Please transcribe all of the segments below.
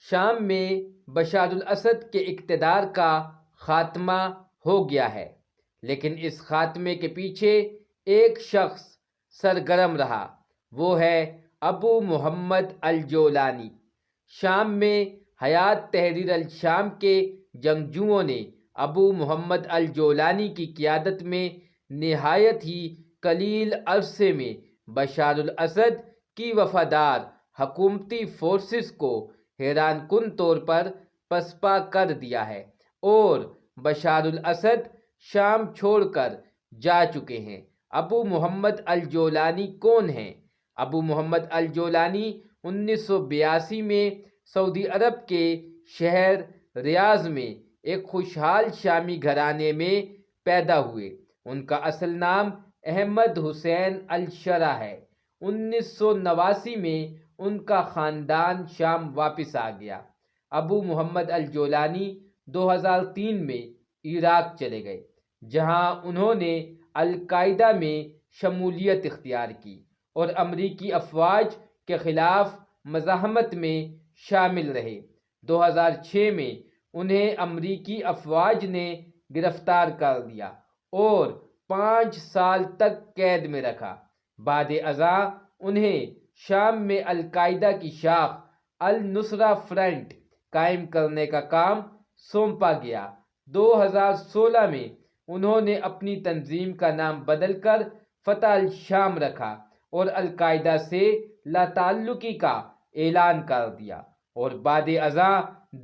شام میں بشار الاسد کے اقتدار کا خاتمہ ہو گیا ہے، لیکن اس خاتمے کے پیچھے ایک شخص سرگرم رہا، وہ ہے ابو محمد الجولانی۔ شام میں حیات تحریر الشام کے جنگجوؤں نے ابو محمد الجولانی کی قیادت میں نہایت ہی قلیل عرصے میں بشار الاسد کی وفادار حکومتی فورسز کو حیران کن طور پر پسپا کر دیا ہے، اور بشار الاسد شام چھوڑ کر جا چکے ہیں۔ ابو محمد الجولانی کون ہیں؟ ابو محمد الجولانی 1982 میں سعودی عرب کے شہر ریاض میں ایک خوشحال شامی گھرانے میں پیدا ہوئے۔ ان کا اصل نام احمد حسین الشرع ہے۔ 1989 میں ان کا خاندان شام واپس آ گیا۔ ابو محمد الجولانی 2003 میں عراق چلے گئے، جہاں انہوں نے القاعدہ میں شمولیت اختیار کی اور امریکی افواج کے خلاف مزاحمت میں شامل رہے۔ 2006 میں انہیں امریکی افواج نے گرفتار کر لیا اور 5 سال تک قید میں رکھا۔ بعد ازاں انہیں شام میں القاعدہ کی شاخ النصرہ فرنٹ قائم کرنے کا کام سونپا گیا۔ 2016 میں انہوں نے اپنی تنظیم کا نام بدل کر فتح الشام رکھا اور القاعدہ سے لا تعلقی کا اعلان کر دیا، اور بعد ازاں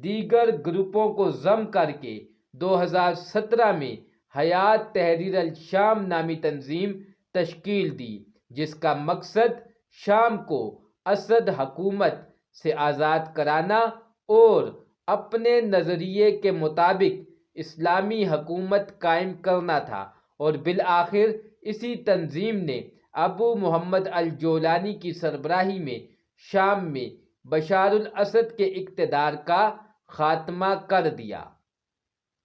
دیگر گروپوں کو ضم کر کے 2017 میں حیات تحریر الشام نامی تنظیم تشکیل دی، جس کا مقصد شام کو اسد حکومت سے آزاد کرانا اور اپنے نظریے کے مطابق اسلامی حکومت قائم کرنا تھا۔ اور بالآخر اسی تنظیم نے ابو محمد الجولانی کی سربراہی میں شام میں بشار الاسد کے اقتدار کا خاتمہ کر دیا۔